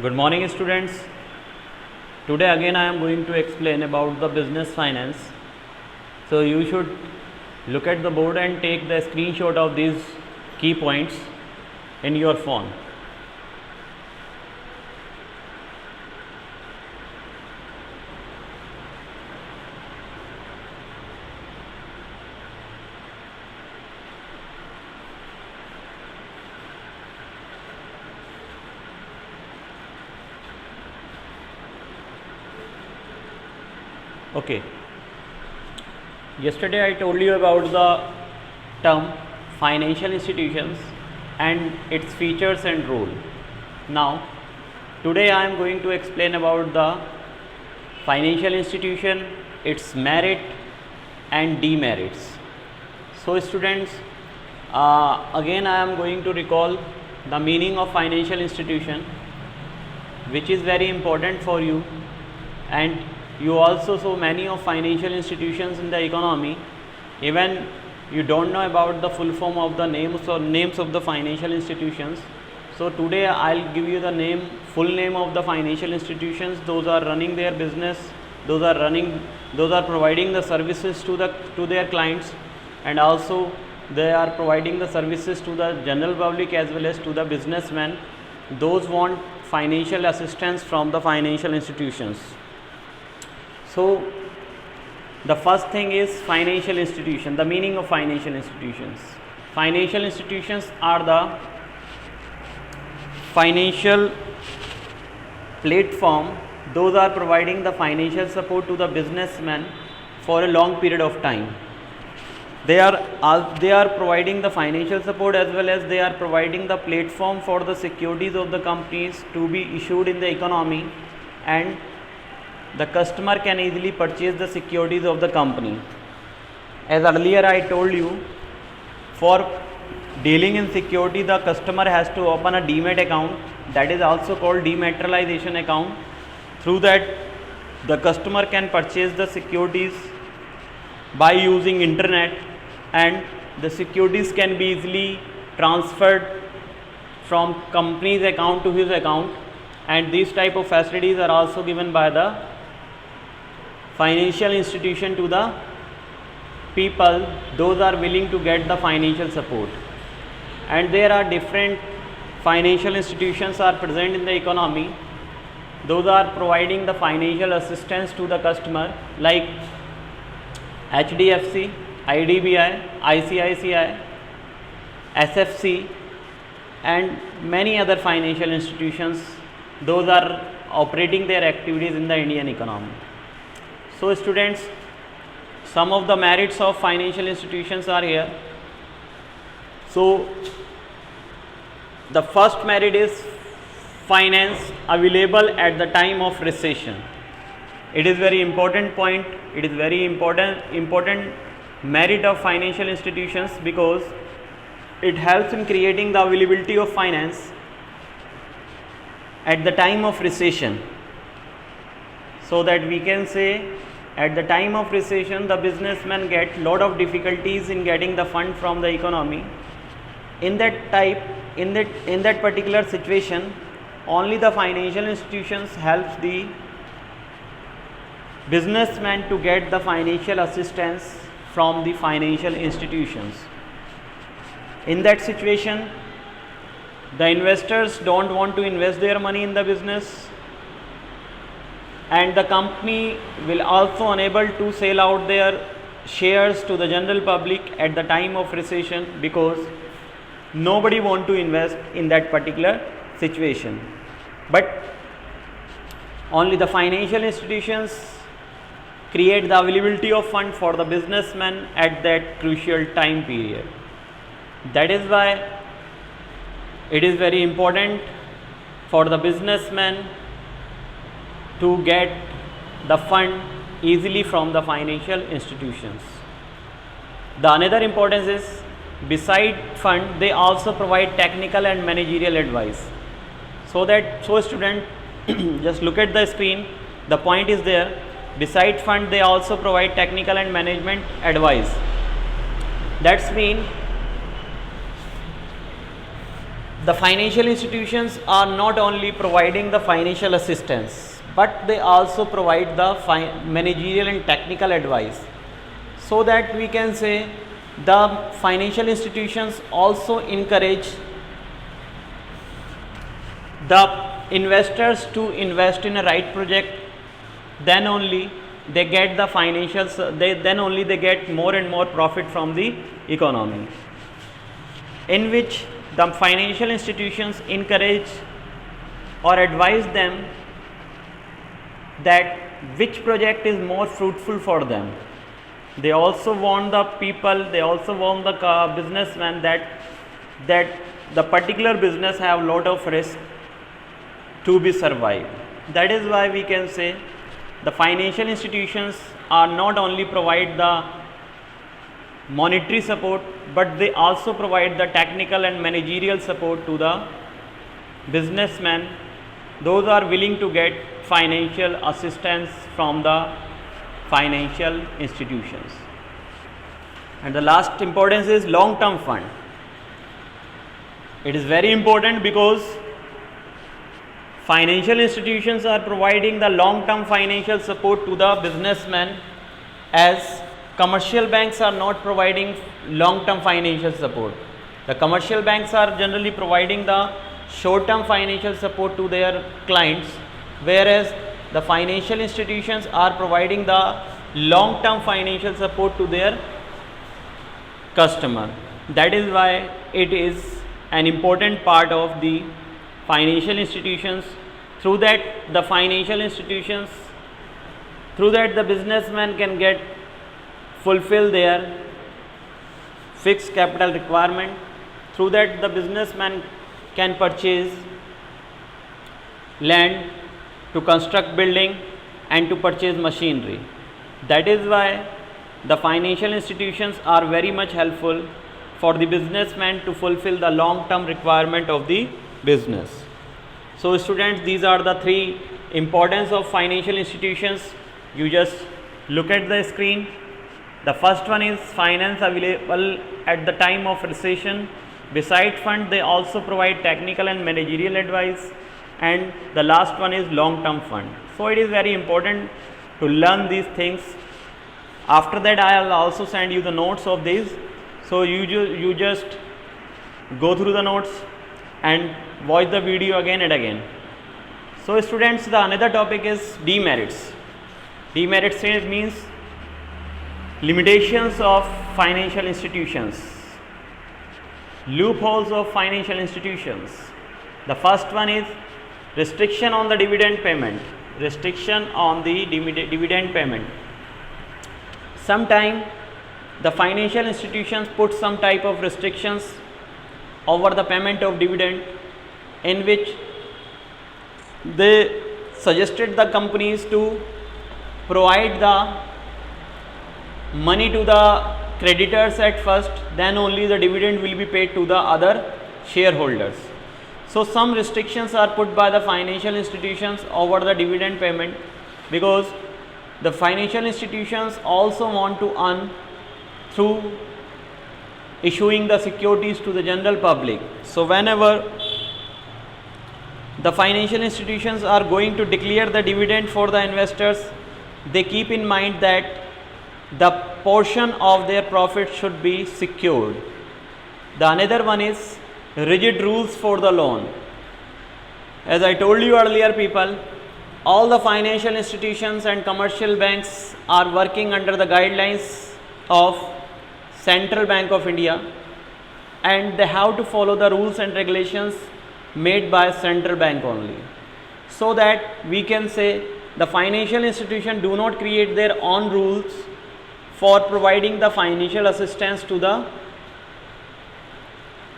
Good morning, students. Today again I am going to explain about the business finance. So you should look at the board and take the screenshot of these key points in your phone. Okay. Yesterday I told you about the term financial institutions and its features and role. Now, today I am going to explain about the financial institution, its merit and demerits. So, students, again I am going to recall the meaning of financial institution, which is very important for you, and you also saw many of financial institutions in the economy. Even you don't know about the full form of the names of the financial institutions. So today I'll give you the full name of the financial institutions. Those are running their business, those are providing the services to their clients, and also they are providing the services to the general public as well as to the businessmen. Those want financial assistance from the financial institutions. So, the first thing is financial institution, the meaning of financial institutions. Financial institutions are the financial platform. Those are providing the financial support to the businessmen for a long period of time. They are providing the financial support as well as they are providing the platform for the securities of the companies to be issued in the economy, and the customer can easily purchase the securities of the company. As earlier I told you, for dealing in security, the customer has to open a demat account, that is also called dematerialization account. Through that, the customer can purchase the securities by using internet, and the securities can be easily transferred from company's account to his account, and these type of facilities are also given by the financial institution to the people those are willing to get the financial support. And there are different financial institutions are present in the economy. Those are providing the financial assistance to the customer, like HDFC, IDBI, ICICI, SFC, and many other financial institutions. Those are operating their activities in the Indian economy. So students, some of the merits of financial institutions are here. So the first merit is finance available at the time of recession. It is very important point. It is very important merit of financial institutions, because it helps in creating the availability of finance at the time of recession. So that we can say, at the time of recession, the businessmen get lot of difficulties in getting the fund from the economy. In that particular situation, only the financial institutions helps the businessmen to get the financial assistance from the financial institutions. In that situation, the investors don't want to invest their money in the business, and the company will also unable to sell out their shares to the general public at the time of recession, because nobody want to invest in that particular situation. But only the financial institutions create the availability of fund for the businessmen at that crucial time period. That is why it is very important for the businessmen to get the fund easily from the financial institutions. The another importance is, beside fund, they also provide technical and managerial advice. So student, just look at the screen, the point is there. Beside fund, they also provide technical and management advice. That's mean the financial institutions are not only providing the financial assistance, but they also provide the managerial and technical advice. So that we can say the financial institutions also encourage the investors to invest in a right project. Then only they get the financials, then only they get more and more profit from the economy, in which the financial institutions encourage or advise them that which project is more fruitful for them. They also warn the people, they also warn the businessmen that the particular business have lot of risk to be survived. That is why we can say the financial institutions are not only provide the monetary support, but they also provide the technical and managerial support to the businessmen. Those are willing to get financial assistance from the financial institutions. And the last importance is long term fund. It is very important because financial institutions are providing the long term financial support to the businessmen, as commercial banks are not providing long term financial support. The commercial banks are generally providing the short term financial support to their clients, whereas the financial institutions are providing the long term financial support to their customer. That is why it is an important part of the financial institutions. Through that the financial institutions, through that the businessman can get fulfill their fixed capital requirement. Through that the businessman can purchase land to construct building and to purchase machinery. That is why the financial institutions are very much helpful for the businessman to fulfill the long term requirement of the business. So students, these are the three importance of financial institutions. You just look at the screen. The first one is finance available at the time of recession. Beside fund, they also provide technical and managerial advice. And the last one is long term fund. So it is very important to learn these things. After that I will also send you the notes of these. So you just go through the notes and watch the video again and again. So students, the another topic is demerits. Demerits means limitations of financial institutions, loopholes of financial institutions. The first one is restriction on the dividend payment. Restriction on the dividend payment. Sometime the financial institutions put some type of restrictions over the payment of dividend, in which they suggested the companies to provide the money to the creditors at first, then only the dividend will be paid to the other shareholders. So some restrictions are put by the financial institutions over the dividend payment, because the financial institutions also want to earn through issuing the securities to the general public. So whenever the financial institutions are going to declare the dividend for the investors, they keep in mind that the portion of their profit should be secured. The another one is rigid rules for the loan. As I told you earlier, people, all the financial institutions and commercial banks are working under the guidelines of Central Bank of India, and they have to follow the rules and regulations made by Central Bank only. So that we can say the financial institution do not create their own rules for providing the financial assistance to the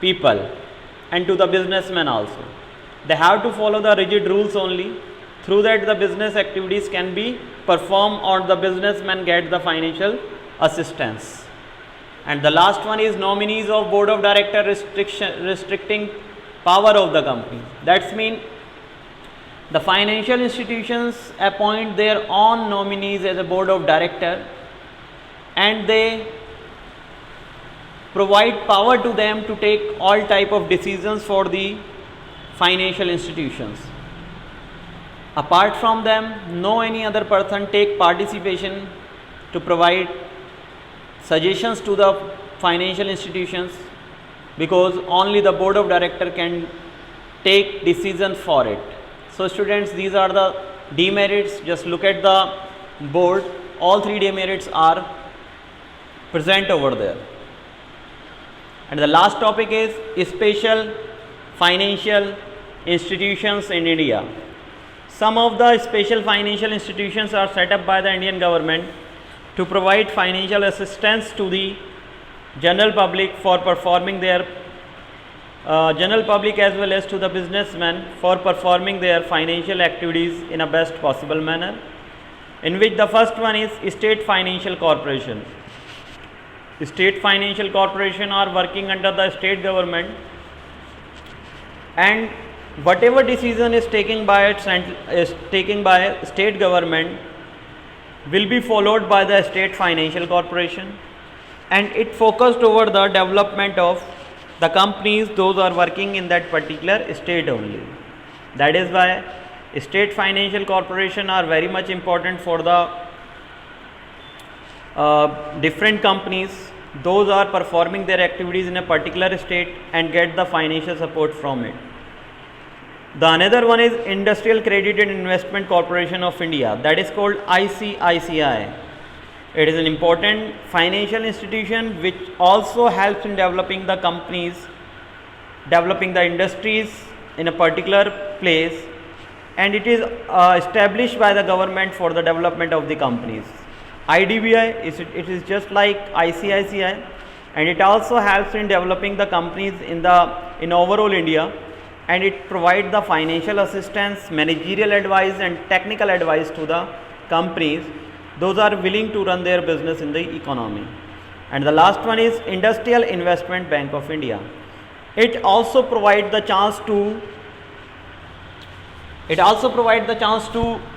people and to the businessmen also. They have to follow the rigid rules only. Through that the business activities can be performed or the businessman get the financial assistance. And the last one is nominees of board of director restricting power of the company. That's mean the financial institutions appoint their own nominees as a board of director, and they provide power to them to take all type of decisions for the financial institutions. Apart from them, no any other person take participation to provide suggestions to the financial institutions, because only the board of director can take decisions for it. So students, these are the demerits. Just look at the board. All three demerits are present over there. And the last topic is special financial institutions in India. Some of the special financial institutions are set up by the Indian government to provide financial assistance to the general public for performing their general public as well as to the businessmen for performing their financial activities in a best possible manner, in which the first one is state financial corporation. State financial corporation are working under the state government, and whatever decision is taken by state government will be followed by the state financial corporation, and it focused over the development of the companies those are working in that particular state only. That is why state financial corporation are very much important for the different companies those are performing their activities in a particular state and get the financial support from it. The another one is Industrial Credit and Investment Corporation of India, that is called ICICI. It is an important financial institution which also helps in developing the companies, developing the industries in a particular place, and it is established by the government for the development of the companies. IDBI it is just like ICICI, and it also helps in developing the companies in overall India, and it provides the financial assistance, managerial advice and technical advice to the companies those are willing to run their business in the economy. And the last one is Industrial Investment Bank of India. It also provides the chance to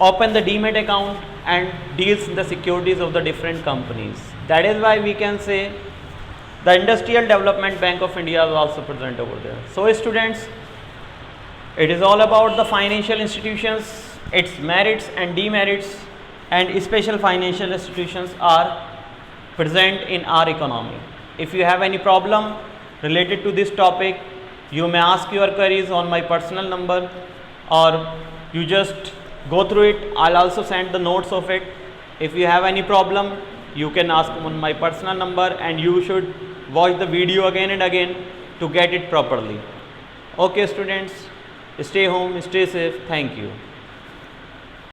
open the demat account and deals in the securities of the different companies. That is why we can say the Industrial Development Bank of India is also present over there. So students, it is all about the financial institutions, its merits and demerits, and special financial institutions are present in our economy. If you have any problem related to this topic, you may ask your queries on my personal number, or you just go through it. I'll also send the notes of it. If you have any problem, you can ask on my personal number, and you should watch the video again and again to get it properly. Okay students, stay home, stay safe. Thank you.